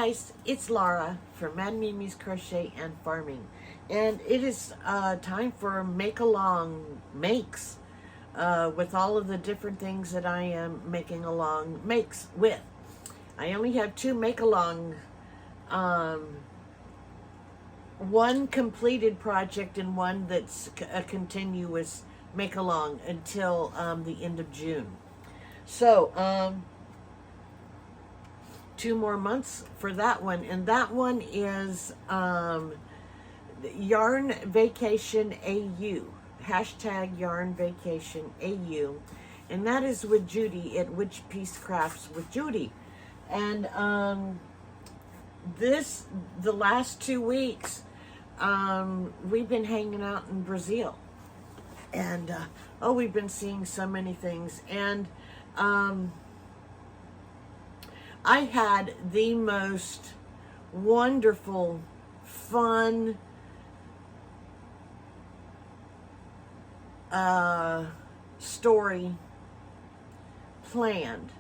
guys, it's Laura from Mad Mimi's Crochet and Farming, and it is time for make-along makes with all of the different things that I am making along makes with. I only have two make-along, one completed project and one that's a continuous make-along until the end of June. So, 2 more months for that one, and that one is Yarn Vacation AU, hashtag Yarn Vacation AU, and that is with Judy at Witch Piece Crafts with Judy. And the last 2 weeks, we've been hanging out in Brazil, and we've been seeing so many things, and I had the most wonderful, fun story planned.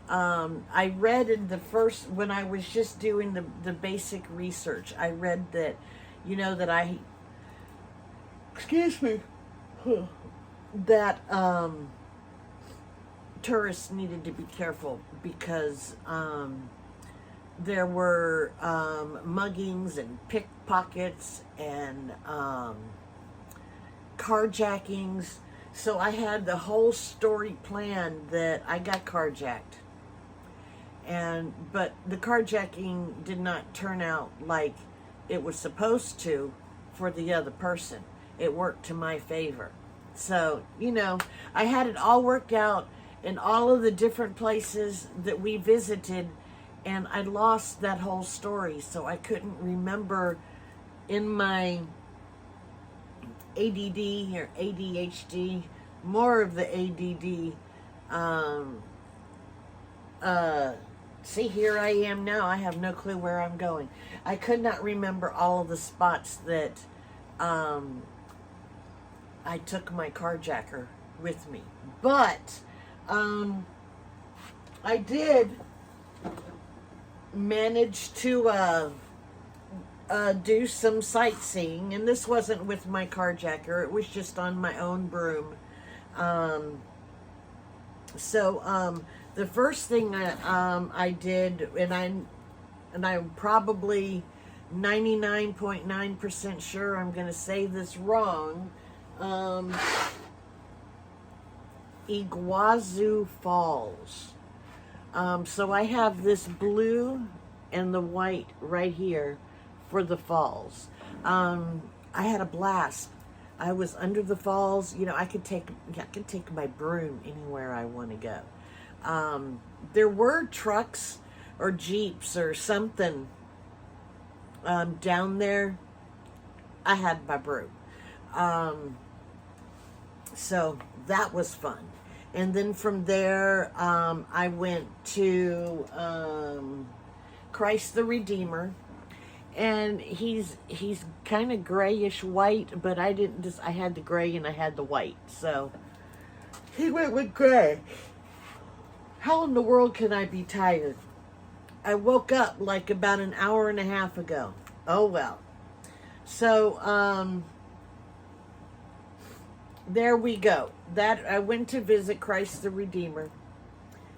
I read in the first, when I was just doing the basic research, I read that, you know, that that tourists needed to be careful because there were muggings and pickpockets and carjackings. So I had the whole story planned that I got carjacked, but the carjacking did not turn out like it was supposed to for the other person. It worked to my favor. So, you know, I had it all worked out in all of the different places that we visited, and I lost that whole story, so I couldn't remember in my ADD or ADHD, more of the ADD. See, here I am now. I have no clue where I'm going. I could not remember all of the spots that I took my carjacker with me, but I did manage to do some sightseeing, and this wasn't with my carjacker. It was just on my own broom. The first thing that I did, and I'm probably 99.9% sure I'm going to say this wrong. Iguazu Falls. So I have this blue and the white right here for the falls. I had a blast. I was under the falls. You know, I could take my broom anywhere I want to go. There were trucks or jeeps or something down there. I had my broom. So that was fun. And then from there, I went to Christ the Redeemer, and he's kind of grayish white, but I had the gray and I had the white, so he went with gray. How in the world can I be tired? I woke up like about an hour and a half ago. Oh well. So there we go. That I went to visit Christ the Redeemer,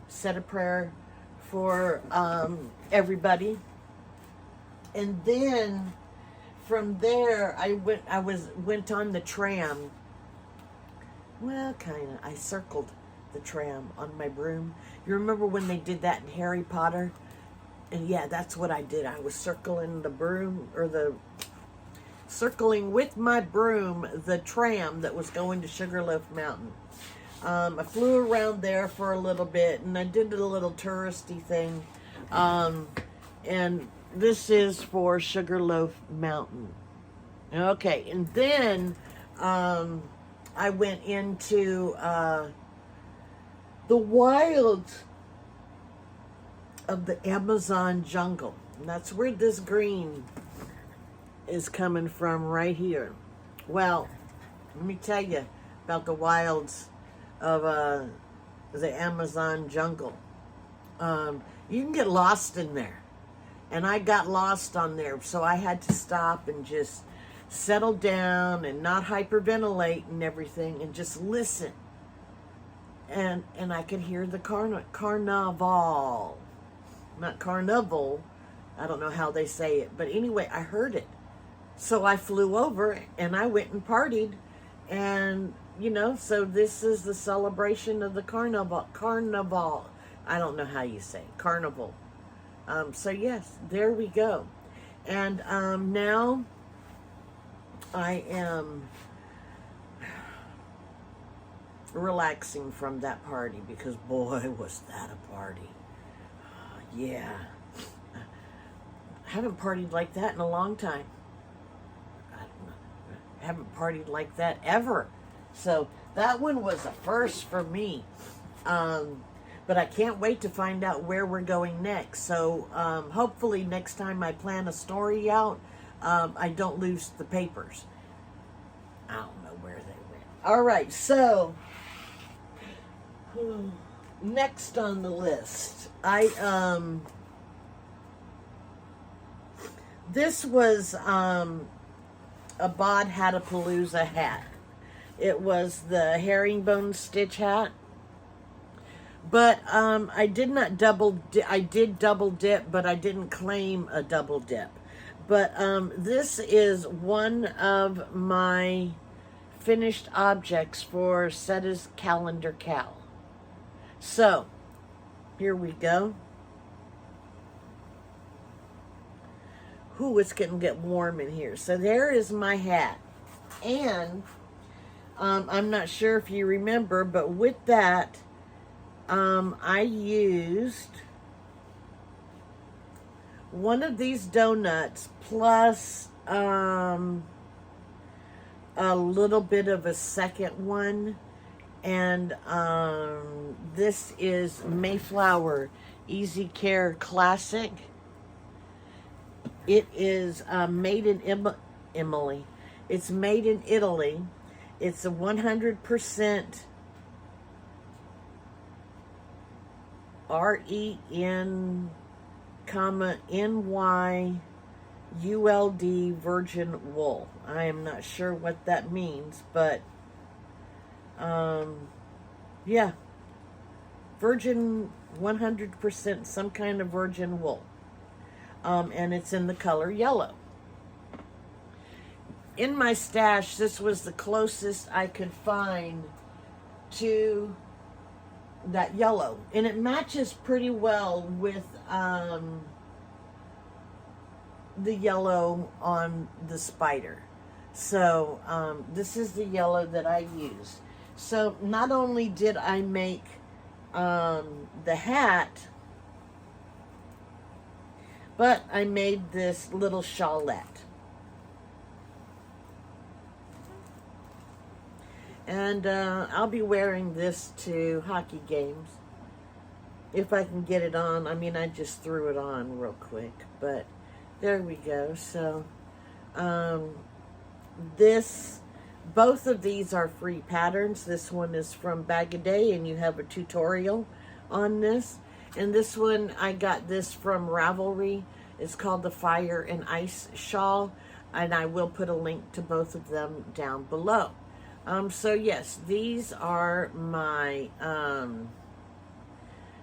said a prayer for everybody, and then from there I went on the tram. Well, kind of. I circled the tram on my broom. You remember when they did that in Harry Potter? And yeah, that's what I did. I was circling the broom, or circling with my broom the tram that was going to Sugarloaf Mountain. I flew around there for a little bit, and I did a little touristy thing. And this is for Sugarloaf Mountain. Okay, and then I went into the wilds of the Amazon jungle. And that's where this green is coming from right here. Well, let me tell you about the wilds of the Amazon jungle. You can get lost in there. And I got lost on there, so I had to stop and just settle down and not hyperventilate and everything and just listen. And I could hear the carnival. Not carnival. I don't know how they say it. But anyway, I heard it. So I flew over and I went and partied. And, you know, so this is the celebration of the carnival. Carnival. I don't know how you say it. Carnival. So yes, there we go. And now I am relaxing from that party because boy, was that a party. Yeah. I haven't partied like that in a long time. I haven't partied like that ever. So that one was a first for me. But I can't wait to find out where we're going next. So hopefully next time I plan a story out, I don't lose the papers. I don't know where they went. All right, so next on the list, this was a Bod Hatapalooza hat. It was the herringbone stitch hat. But I did not I did double dip, but I didn't claim a double dip. But this is one of my finished objects for Setta's Calendar Cal. So, here we go. Ooh, it's getting warm in here. So there is my hat. And I'm not sure if you remember, but with that, I used one of these donuts plus a little bit of a second one. And this is Mayflower Easy Care Classic. It is made in Italy. It's made in Italy. It's a 100% REN,NYULD virgin wool. I am not sure what that means, but yeah, virgin 100%, some kind of virgin wool. And it's in the color yellow. In my stash, this was the closest I could find to that yellow. And it matches pretty well with the yellow on the spider. So this is the yellow that I used. So not only did I make the hat, but I made this little shawlette. And I'll be wearing this to hockey games. If I can get it on. I mean, I just threw it on real quick. But there we go. So, both of these are free patterns. This one is from Bag A Day, and you have a tutorial on this. And this one, I got this from Ravelry. It's called the Fire and Ice Shawl. And I will put a link to both of them down below. So yes, these are my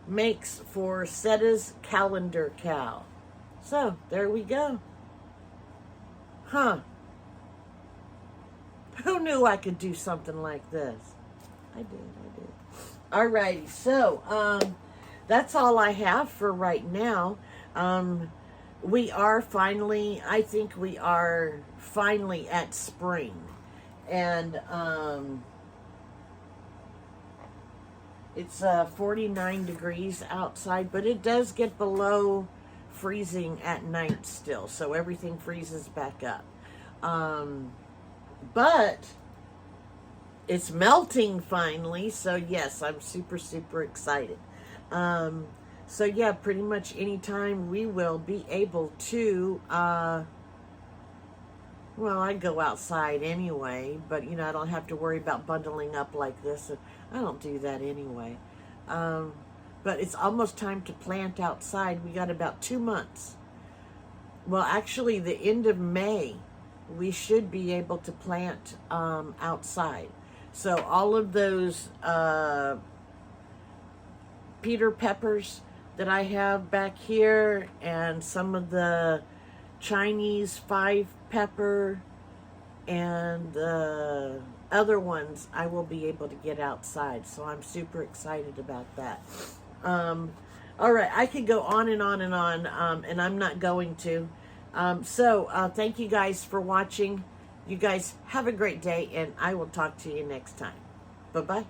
makes for Setta's Calendar Cal. So, there we go. Huh. Who knew I could do something like this? I did. Alrighty, so, that's all I have for right now. We are finally, I think we are finally at spring. And it's 49 degrees outside, but it does get below freezing at night still, so everything freezes back up. But it's melting finally, so yes, I'm super excited. So yeah, pretty much anytime we will be able to well, I go outside anyway, but, you know, I don't have to worry about bundling up like this. I don't do that anyway. But it's almost time to plant outside. We got about 2 months well, actually the end of May, we should be able to plant outside. So all of those Peter peppers that I have back here, and some of the Chinese 5 pepper, and other ones I will be able to get outside. So I'm super excited about that. All right, I could go on and on and on, and I'm not going to. So thank you guys for watching. You guys have a great day, and I will talk to you next time. Bye-bye.